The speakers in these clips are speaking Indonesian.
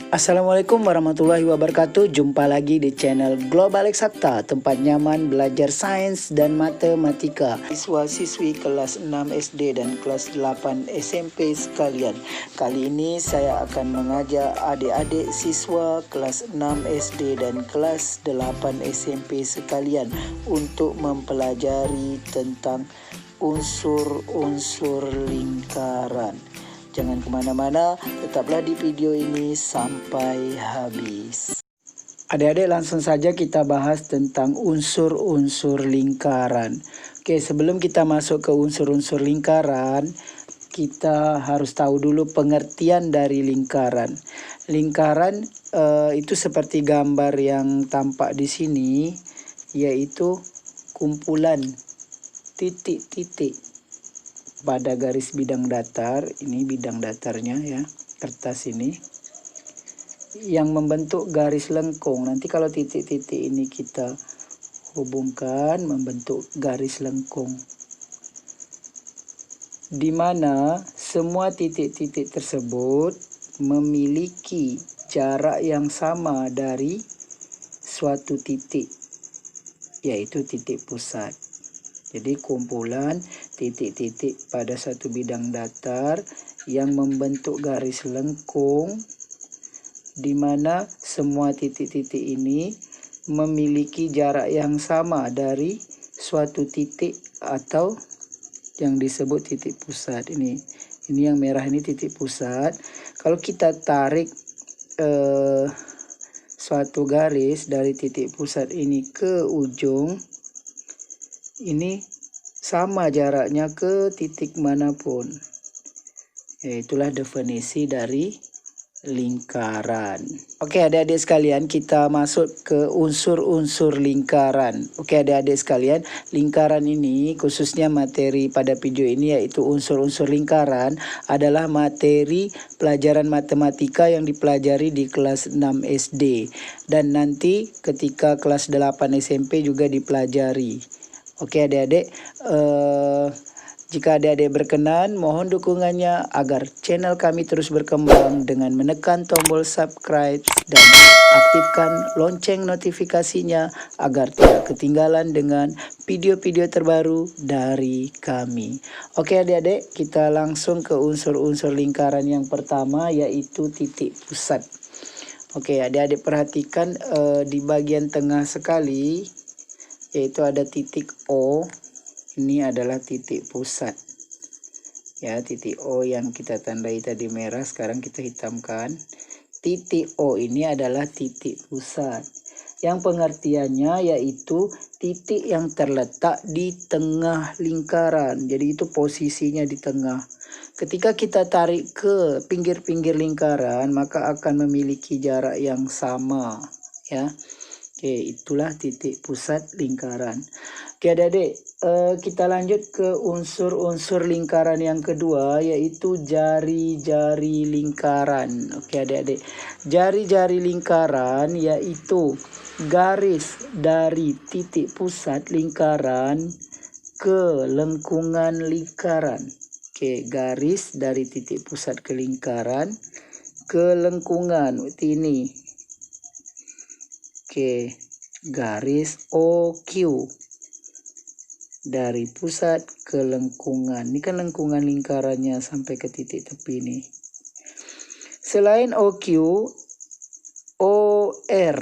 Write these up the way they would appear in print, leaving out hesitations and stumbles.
Assalamualaikum warahmatullahi wabarakatuh. Jumpa lagi di channel Global Eksakta, tempat nyaman belajar sains dan matematika. Siswa-siswi kelas 6 SD dan kelas 8 SMP sekalian. Kali ini saya akan mengajak adik-adik siswa kelas 6 SD dan kelas 8 SMP sekalian untuk mempelajari tentang unsur-unsur lingkaran. Jangan kemana-mana, tetaplah di video ini sampai habis. Adik-adik, langsung saja kita bahas tentang unsur-unsur lingkaran. Oke, sebelum kita masuk ke unsur-unsur lingkaran, kita harus tahu dulu pengertian dari lingkaran. Lingkaran itu seperti gambar yang tampak di sini, yaitu kumpulan titik-titik pada garis bidang datar. Ini bidang datarnya ya, kertas ini yang membentuk garis lengkung. Nanti kalau titik-titik ini kita hubungkan membentuk garis lengkung, di mana semua titik-titik tersebut memiliki jarak yang sama dari suatu titik, yaitu titik pusat. Jadi kumpulan titik-titik pada satu bidang datar yang membentuk garis lengkung, di mana semua titik-titik ini memiliki jarak yang sama dari suatu titik atau yang disebut titik pusat. Ini yang merah ini titik pusat. Kalau kita tarik suatu garis dari titik pusat ini ke ujung, ini sama jaraknya ke titik manapun. Ya, itulah definisi dari lingkaran. Oke adik-adik sekalian, kita masuk ke unsur-unsur lingkaran. Oke adik-adik sekalian, lingkaran ini khususnya materi pada video ini yaitu unsur-unsur lingkaran adalah materi pelajaran matematika yang dipelajari di kelas 6 SD. Dan nanti ketika kelas 8 SMP juga dipelajari. Oke adik-adik, jika adik-adik berkenan, mohon dukungannya agar channel kami terus berkembang dengan menekan tombol subscribe dan aktifkan lonceng notifikasinya agar tidak ketinggalan dengan video-video terbaru dari kami. Oke adik-adik, kita langsung ke unsur-unsur lingkaran yang pertama, yaitu titik pusat. Oke adik-adik perhatikan di bagian tengah sekali, yaitu ada titik O. Ini adalah titik pusat ya, titik O yang kita tandai tadi merah, sekarang kita hitamkan. Titik O ini adalah titik pusat yang pengertiannya yaitu titik yang terletak di tengah lingkaran. Jadi itu posisinya di tengah. Ketika kita tarik ke pinggir-pinggir lingkaran, maka akan memiliki jarak yang sama ya. Oke, itulah titik pusat lingkaran. Oke adik-adik, kita lanjut ke unsur-unsur lingkaran yang kedua, yaitu jari-jari lingkaran. Oke adik-adik, jari-jari lingkaran yaitu garis dari titik pusat lingkaran ke lengkungan lingkaran. Oke, garis dari titik pusat ke lingkaran ke lengkungan ini. Oke, garis OQ dari pusat ke lengkungan. Ini kan lengkungan lingkarannya sampai ke titik tepi ini. Selain OQ, OR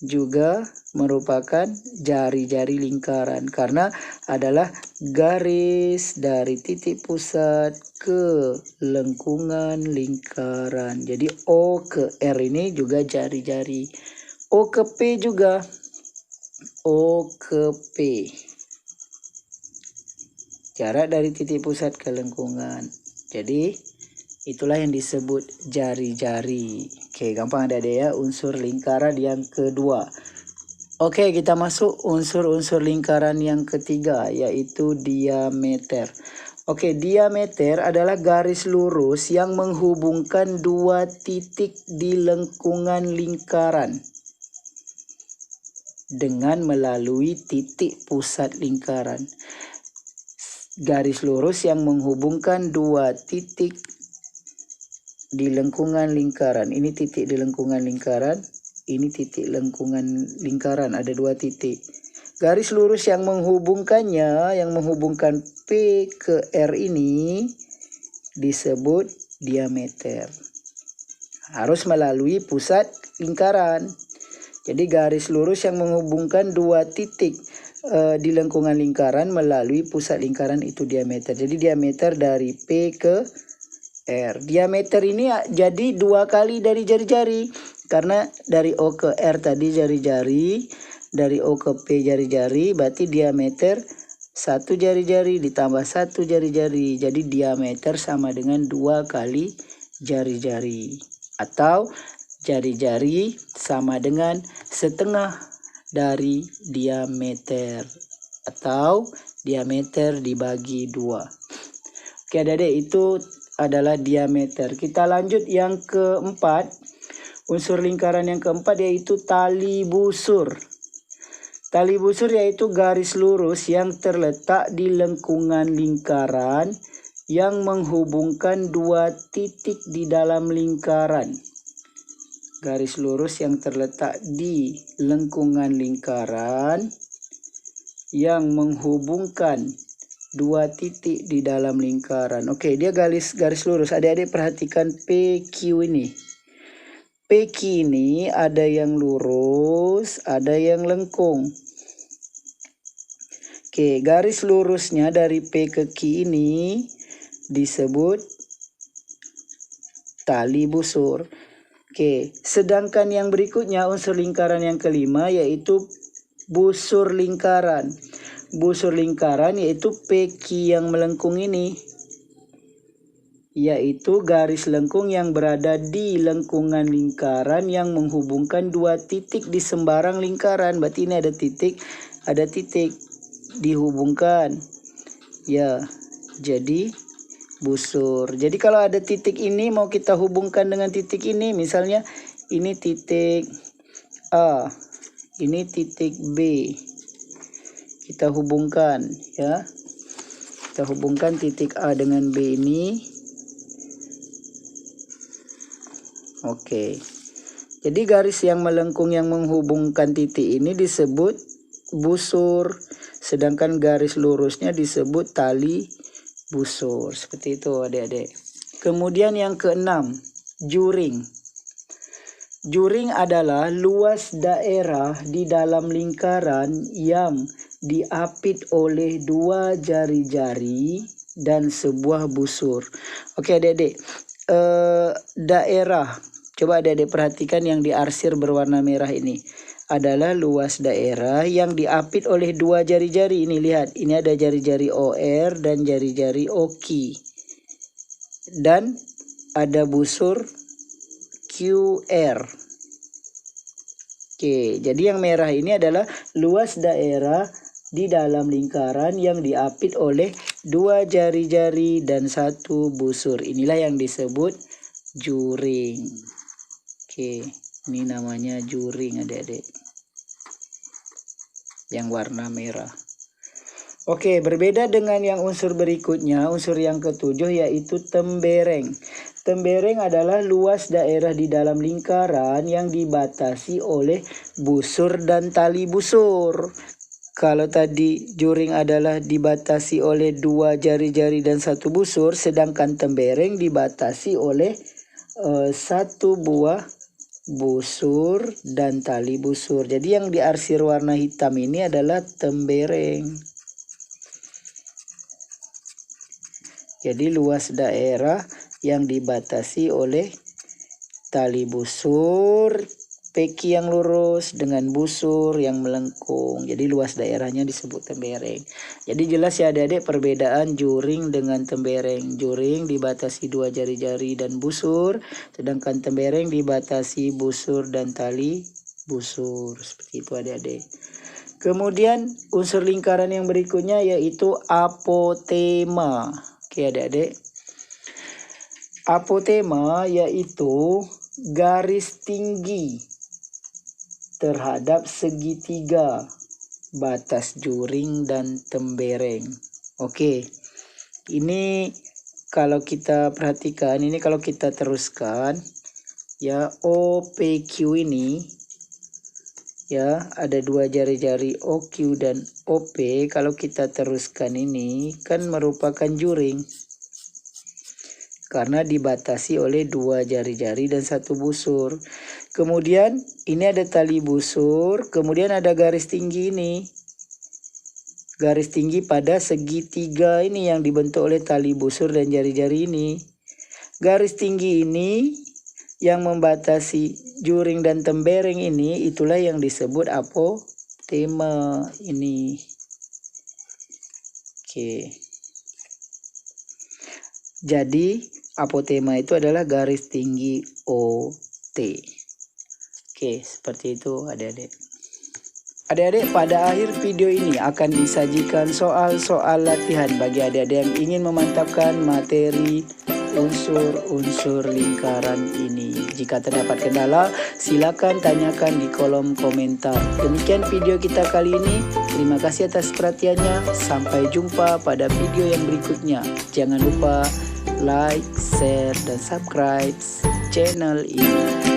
juga merupakan jari-jari lingkaran karena adalah garis dari titik pusat ke lengkungan lingkaran. Jadi O ke R ini juga jari-jari. O ke P juga. O ke P. Jarak dari titik pusat ke lengkungan. Jadi itulah yang disebut jari-jari. Oke, gampang adik-adik ya, unsur lingkaran yang kedua. Oke, kita masuk unsur-unsur lingkaran yang ketiga, yaitu diameter. Oke, diameter adalah garis lurus yang menghubungkan dua titik di lengkungan lingkaran dengan melalui titik pusat lingkaran. Garis lurus yang menghubungkan dua titik di lengkungan lingkaran. Ini titik di lengkungan lingkaran, ini titik lengkungan lingkaran, ada 2 titik. Garis lurus yang menghubungkannya, yang menghubungkan P ke R ini disebut diameter. Harus melalui pusat lingkaran. Jadi garis lurus yang menghubungkan 2 titik di lengkungan lingkaran melalui pusat lingkaran itu diameter. Jadi diameter dari P ke R. Diameter ini jadi 2 kali dari jari-jari. Karena dari O ke R tadi jari-jari, dari O ke P jari-jari, berarti diameter 1 jari-jari ditambah 1 jari-jari. Jadi diameter sama dengan 2 kali jari-jari. Atau jari-jari sama dengan setengah dari diameter. Atau diameter dibagi 2. Oke adik-adik, itu adalah diameter. Kita lanjut yang keempat. Unsur lingkaran yang keempat yaitu tali busur. Tali busur yaitu garis lurus yang terletak di lengkungan lingkaran yang menghubungkan 2 titik di dalam lingkaran. Garis lurus yang terletak di lengkungan lingkaran yang menghubungkan 2 titik di dalam lingkaran. Oke, dia garis lurus. Adik-adik perhatikan PQ ini. PQ ini ada yang lurus, ada yang lengkung. Oke, garis lurusnya dari P ke Q ini disebut tali busur. Oke, sedangkan yang berikutnya unsur lingkaran yang kelima yaitu busur lingkaran. Busur lingkaran yaitu PQ yang melengkung ini, yaitu garis lengkung yang berada di lengkungan lingkaran yang menghubungkan 2 titik di sembarang lingkaran. Berarti ini ada titik dihubungkan. Ya, jadi busur. Jadi kalau ada titik ini mau kita hubungkan dengan titik ini, misalnya ini titik A, ini titik B. Kita hubungkan ya. Kita hubungkan titik A dengan B ini. Oke. Jadi garis yang melengkung yang menghubungkan titik ini disebut busur, sedangkan garis lurusnya disebut tali busur. Seperti itu adik-adik. Kemudian yang keenam, juring. Juring adalah luas daerah di dalam lingkaran yang diapit oleh 2 jari-jari dan sebuah busur. Oke adik-adik, daerah, coba adik-adik perhatikan yang diarsir berwarna merah ini adalah luas daerah yang diapit oleh 2 jari-jari. Ini lihat, ini ada jari-jari OR dan jari-jari OQ. Dan ada busur QR. Oke, jadi yang merah ini adalah luas daerah di dalam lingkaran yang diapit oleh 2 jari-jari dan 1 busur. Inilah yang disebut juring. Oke, ini namanya juring adik-adik. Yang warna merah. Oke, berbeda dengan yang unsur berikutnya, unsur yang ketujuh yaitu tembereng. Tembereng adalah luas daerah di dalam lingkaran yang dibatasi oleh busur dan tali busur. Kalau tadi juring adalah dibatasi oleh 2 jari-jari dan 1 busur, sedangkan tembereng dibatasi oleh 1 buah busur dan tali busur. Jadi yang diarsir warna hitam ini adalah tembereng. Jadi luas daerah yang dibatasi oleh tali busur, PQ yang lurus dengan busur yang melengkung. Jadi luas daerahnya disebut tembereng. Jadi jelas ya adik-adik perbedaan juring dengan tembereng. Juring dibatasi 2 jari-jari dan busur, sedangkan tembereng dibatasi busur dan tali busur. Seperti itu adik-adik. Kemudian unsur lingkaran yang berikutnya yaitu apotema. Oke adik-adik. Apotema yaitu garis tinggi terhadap segitiga batas juring dan tembereng. Oke, ini kalau kita perhatikan ini, kalau kita teruskan ya, OPQ ini ya, ada dua jari-jari OQ dan OP. Kalau kita teruskan ini kan merupakan juring karena dibatasi oleh dua jari-jari dan satu busur. Kemudian ini ada tali busur, kemudian ada garis tinggi ini. Garis tinggi pada segitiga ini yang dibentuk oleh tali busur dan jari-jari ini. Garis tinggi ini yang membatasi juring dan tembereng ini, itulah yang disebut apotema ini. Oke. Jadi apotema itu adalah garis tinggi OT. Oke, seperti itu adik-adik. Adik-adik, pada akhir video ini akan disajikan soal-soal latihan bagi adik-adik yang ingin memantapkan materi unsur-unsur lingkaran ini. Jika terdapat kendala, silakan tanyakan di kolom komentar. Demikian video kita kali ini. Terima kasih atas perhatiannya. Sampai jumpa pada video yang berikutnya. Jangan lupa like, share, dan subscribe channel ini.